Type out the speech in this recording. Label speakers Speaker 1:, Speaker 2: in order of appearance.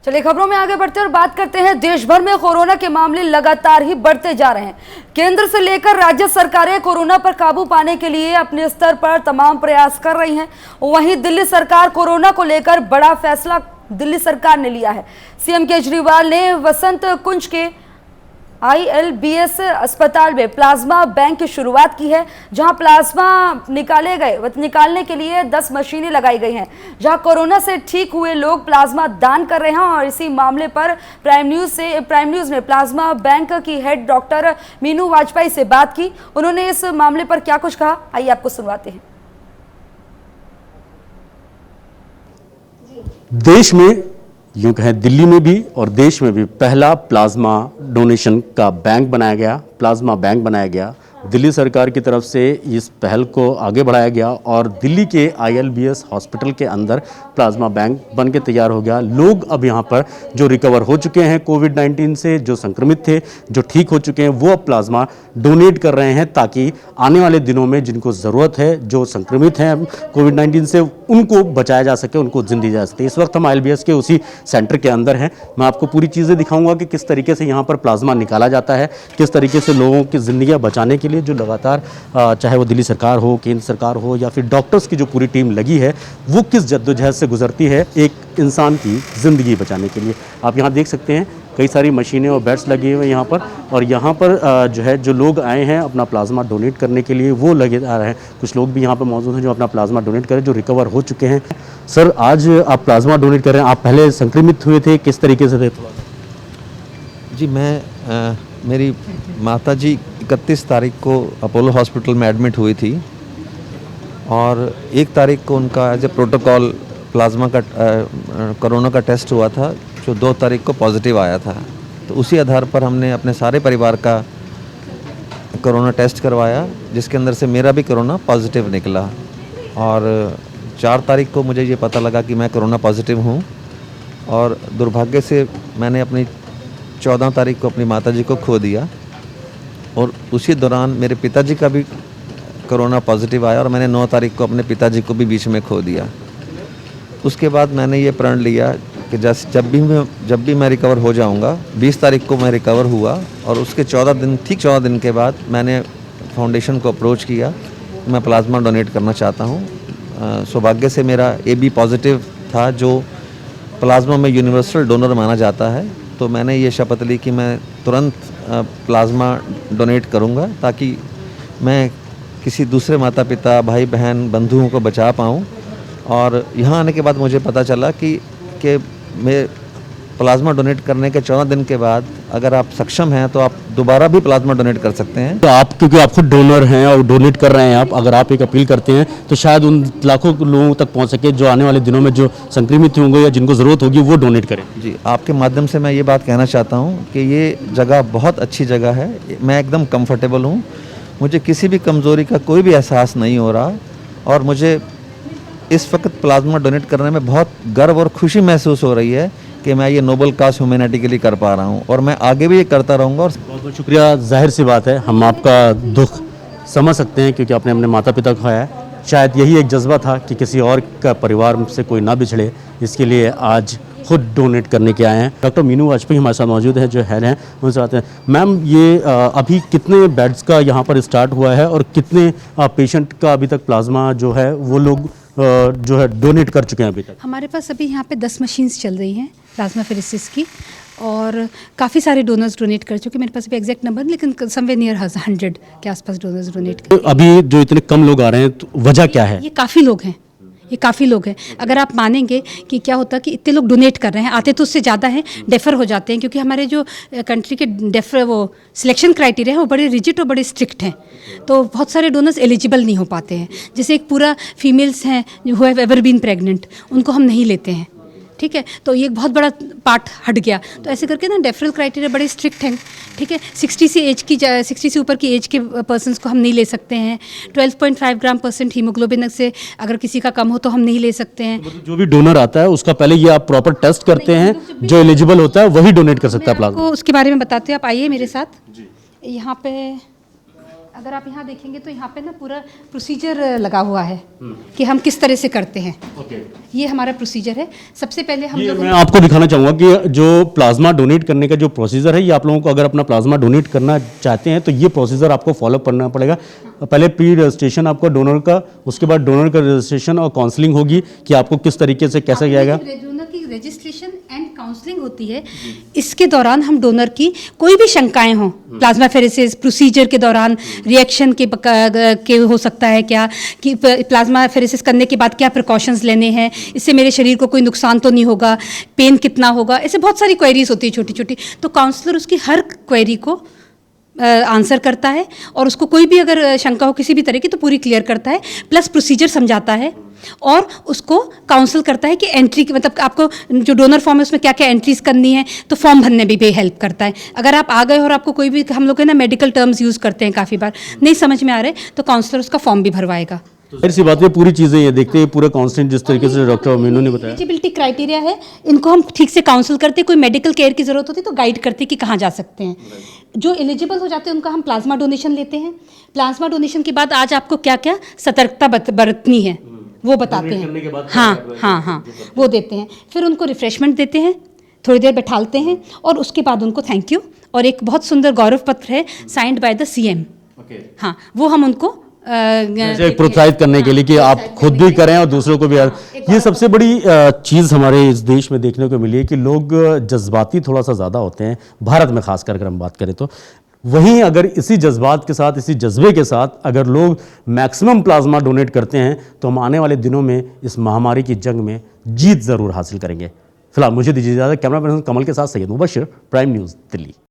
Speaker 1: चलिए खबरों में आगे बढ़ते हैं और बात करते हैं। देश भर में कोरोना के मामले लगातार ही बढ़ते जा रहे हैं। केंद्र से लेकर राज्य सरकारें कोरोना पर काबू पाने के लिए अपने स्तर पर तमाम प्रयास कर रही हैं। वहीं दिल्ली सरकार कोरोना को लेकर बड़ा फैसला दिल्ली सरकार ने लिया है। सीएम केजरीवाल ने वसंत कुंज के ILBS अस्पताल में प्लाज्मा बैंक की शुरुआत की है, जहां प्लाज्मा निकालने के लिए 10 मशीनें लगाई गई हैं, जहां कोरोना से ठीक हुए लोग प्लाज्मा दान कर रहे हैं। और इसी मामले पर प्राइम न्यूज ने प्लाज्मा बैंक की हेड डॉक्टर मीनू वाजपेयी से बात की। उन्होंने इस मामले पर क्या कुछ कहा, आइए आपको सुनवाते हैं।
Speaker 2: देश में यूं कहें दिल्ली में भी और देश में भी पहला प्लाज्मा डोनेशन का बैंक बनाया गया, प्लाज्मा बैंक बनाया गया। दिल्ली सरकार की तरफ से इस पहल को आगे बढ़ाया गया और दिल्ली के ILBS हॉस्पिटल के अंदर प्लाज्मा बैंक बन के तैयार हो गया। लोग अब यहाँ पर जो रिकवर हो चुके हैं कोविड-19 से, जो संक्रमित थे, जो ठीक हो चुके हैं, वो अब प्लाज्मा डोनेट कर रहे हैं ताकि आने वाले दिनों में जिनको ज़रूरत है, जो संक्रमित हैं कोविड-19 से, उनको बचाया जा सके, उनको जिंदगी जा सके। इस वक्त हम ILBS के उसी सेंटर के अंदर हैं। मैं आपको पूरी चीज़ें दिखाऊंगा कि किस तरीके से यहाँ पर प्लाज्मा निकाला जाता है, किस तरीके से लोगों की ज़िंदगियाँ बचाने के लिए जो लगातार चाहे वो दिल्ली सरकार हो, केंद्र सरकार हो या फिर डॉक्टर्स की जो पूरी टीम लगी है, वो किस जद्दोजहद से गुजरती है एक इंसान की ज़िंदगी बचाने के लिए। आप यहाँ देख सकते हैं कई सारी मशीनें और बेड्स लगे हुए हैं यहाँ पर, और यहाँ पर जो लोग आए हैं अपना प्लाज्मा डोनेट करने के लिए, वो लगे आ रहे हैं। कुछ लोग भी यहाँ पर मौजूद हैं जो अपना प्लाज्मा डोनेट करें, जो रिकवर हो चुके हैं। सर, आज आप प्लाज्मा डोनेट कर रहे हैं, आप पहले संक्रमित हुए थे, किस तरीके से थे?
Speaker 3: जी, मैं मेरी माताजी 31 तारीख को अपोलो हॉस्पिटल में एडमिट हुई थी और 1 तारीख को उनका एज ए प्रोटोकॉल प्लाज्मा का कोरोना का टेस्ट हुआ था, जो 2 तारीख को पॉजिटिव आया था। तो उसी आधार पर हमने अपने सारे परिवार का कोरोना टेस्ट करवाया, जिसके अंदर से मेरा भी कोरोना पॉजिटिव निकला। और 4 तारीख को मुझे ये पता लगा कि मैं कोरोना पॉजिटिव हूँ और दुर्भाग्य से मैंने अपनी 14 तारीख को अपनी माताजी को खो दिया और उसी दौरान मेरे पिताजी का भी कोरोना पॉजिटिव आया और मैंने 9 तारीख को अपने पिताजी को भी बीच में खो दिया। उसके बाद मैंने ये प्रण लिया कि जब भी मैं रिकवर हो जाऊंगा। 20 तारीख को मैं रिकवर हुआ और उसके 14 दिन के बाद मैंने फाउंडेशन को अप्रोच किया, मैं प्लाज्मा डोनेट करना चाहता हूँ। सौभाग्य से मेरा AB पॉजिटिव था, जो प्लाज्मा में यूनिवर्सल डोनर माना जाता है। तो मैंने ये शपथ ली कि मैं तुरंत प्लाज्मा डोनेट करूंगा ताकि मैं किसी दूसरे माता पिता, भाई बहन, बंधुओं को बचा पाऊँ। और यहाँ आने के बाद मुझे पता चला कि मैं प्लाज्मा डोनेट करने के 14 दिन के बाद अगर आप सक्षम हैं तो आप दोबारा भी प्लाज्मा डोनेट कर सकते हैं।
Speaker 2: तो आप, क्योंकि आप खुद डोनर हैं और डोनेट कर रहे हैं, आप अगर आप एक अपील करते हैं तो शायद उन लाखों लोगों तक पहुंच सके जो आने वाले दिनों में जो संक्रमित होंगे या जिनको ज़रूरत होगी वो डोनेट करें।
Speaker 3: जी, आपके माध्यम से मैं ये बात कहना चाहता हूँ कि ये जगह बहुत अच्छी जगह है। मैं एकदम कम्फर्टेबल हूँ, मुझे किसी भी कमज़ोरी का कोई भी एहसास नहीं हो रहा और मुझे इस वक्त प्लाज्मा डोनेट करने में बहुत गर्व और खुशी महसूस हो रही है कि मैं ये नोबल काज ह्यूमैनिटी के लिए कर पा रहा हूँ और मैं आगे भी ये करता रहूँगा। और
Speaker 2: बहुत बहुत शुक्रिया। जाहिर सी बात है, हम आपका दुख समझ सकते हैं क्योंकि आपने अपने माता पिता को खोया है। शायद यही एक जज्बा था कि किसी और का परिवार से कोई ना बिछड़े, इसके लिए आज खुद डोनेट करने के आए हैं। डॉक्टर मीनू वाजपेयी हमारे साथ मौजूद हैं, जो हेड हैं। उनसे बात है। मैम, ये अभी कितने बेड्स का यहाँ पर स्टार्ट हुआ है और कितने पेशेंट का अभी तक प्लाज्मा जो है वो लोग जो है डोनेट कर चुके हैं अभी तक?
Speaker 4: हमारे पास अभी यहाँ पे 10 मशीन्स चल रही हैं प्लाज्माफेरेसिस की और काफ़ी सारे डोनर्स डोनेट कर चुके। मेरे पास अभी एग्जैक्ट नंबर, लेकिन समवेयर नियर 100 के आसपास डोनर्स डोनेट कर।
Speaker 2: अभी जो इतने कम लोग आ रहे हैं, तो वजह क्या है?
Speaker 4: ये काफ़ी लोग हैं, ये काफ़ी लोग हैं। अगर आप मानेंगे कि क्या होता कि इतने लोग डोनेट कर रहे हैं, आते तो उससे ज़्यादा हैं, डेफर हो जाते हैं, क्योंकि हमारे जो कंट्री के वो सिलेक्शन क्राइटेरिया है वो बड़े रिजिड और बड़े स्ट्रिक्ट हैं। तो बहुत सारे डोनर्स एलिजिबल नहीं हो पाते हैं। जैसे एक पूरा फीमेल्स हैं who have ever been pregnant, उनको हम नहीं लेते हैं, ठीक है। तो ये एक बहुत बड़ा पार्ट हट गया। तो ऐसे करके ना डेफरल क्राइटेरिया बड़े स्ट्रिक्ट हैं, ठीक है। 60 से ऊपर की एज के पर्सन्स को हम नहीं ले सकते हैं। 12.5 ग्राम % हीमोग्लोबिन से अगर किसी का कम हो तो हम नहीं ले सकते हैं।
Speaker 2: जो भी डोनर आता है उसका पहले ये आप प्रॉपर टेस्ट करते हैं, जो एलिजिबल होता है वही डोनेट कर सकता है प्लाज्मा।
Speaker 4: उसके बारे में बताते हैं, आप आइए मेरे साथ। यहाँ पे अगर आप यहाँ देखेंगे तो यहाँ पे ना पूरा प्रोसीजर लगा हुआ है कि हम किस तरह से करते हैं। ये हमारा प्रोसीजर है। सबसे पहले हम
Speaker 2: ये
Speaker 4: लोग
Speaker 2: मैं आपको दिखाना चाहूँगा कि जो प्लाज्मा डोनेट करने का जो प्रोसीजर है, ये आप लोगों को अगर अपना प्लाज्मा डोनेट करना चाहते हैं तो ये प्रोसीजर आपको फॉलो करना पड़ेगा। पहले प्री रजिस्ट्रेशन आपका डोनर का, उसके बाद डोनर का रजिस्ट्रेशन और काउंसलिंग होगी कि आपको किस तरीके से कैसे जाएगा।
Speaker 4: डोनर की रजिस्ट्रेशन एंड काउंसलिंग होती है। इसके दौरान हम डोनर की कोई भी शंकाएं हों, प्लाज्माफेरेसिस प्रोसीजर के दौरान रिएक्शन के हो सकता है क्या, कि प्लाज्माफेरेसिस करने के बाद क्या प्रिकॉशंस लेने हैं, इससे मेरे शरीर को कोई नुकसान तो नहीं होगा, पेन कितना होगा, ऐसे बहुत सारी क्वेरीज होती है छोटी छोटी। तो काउंसलर उसकी हर क्वेरी को आंसर करता है और उसको कोई भी अगर शंका हो किसी भी तरह की तो पूरी क्लियर करता है, प्लस प्रोसीजर समझाता है और उसको काउंसल करता है कि एंट्री की, मतलब आपको जो डोनर फॉर्म है उसमें क्या क्या एंट्रीज करनी है, तो फॉर्म भरने में भी हेल्प करता है। अगर आप आ गए और आपको कोई भी, हम लोग है ना मेडिकल टर्म्स यूज़ करते हैं काफ़ी बार, नहीं समझ में आ रहे तो काउंसलर उसका फॉर्म भी भरवाएगा।
Speaker 2: तो सी बात है, पूरी चीज़ें ये देखते हैं, पूरा काउंसलिंग जिस तरीके से डॉक्टर मीनू ने बताया।
Speaker 4: एलिजिबिलिटी क्राइटेरिया है, इनको हम ठीक से काउंसिल करते, कोई मेडिकल केयर की ज़रूरत होती है तो गाइड करते कि कहाँ जा सकते हैं। जो एलिजिबल हो जाते हैं उनका हम प्लाज्मा डोनेशन लेते हैं। प्लाज्मा डोनेशन के बाद आज आपको क्या क्या सतर्कता बरतनी है वो बताते हैं। हाँ, वो देते हैं। फिर उनको रिफ्रेशमेंट देते हैं, थोड़ी देर बैठालते हैं और उसके बाद उनको थैंक यू और एक बहुत सुंदर गौरव पत्र है साइंड बाय द CM। हाँ, वो हम उनको
Speaker 2: जैसे प्रोत्साहित करने के लिए कि आप खुद भी करें और दूसरों को भी। ये सबसे बड़ी चीज़ हमारे इस देश में देखने को मिली है कि लोग जज्बाती थोड़ा सा ज़्यादा होते हैं, भारत में खासकर अगर हम बात करें तो। वहीं अगर इसी जज्बात के साथ, इसी जज्बे के साथ अगर लोग मैक्सिमम प्लाज्मा डोनेट करते हैं तो हम आने वाले दिनों में इस महामारी की जंग में जीत ज़रूर हासिल करेंगे। फिलहाल मुझे दीजिए इजाज़त। कैमरा पर्सन कमल के साथ सैयद मुबशिर, प्राइम न्यूज़, दिल्ली।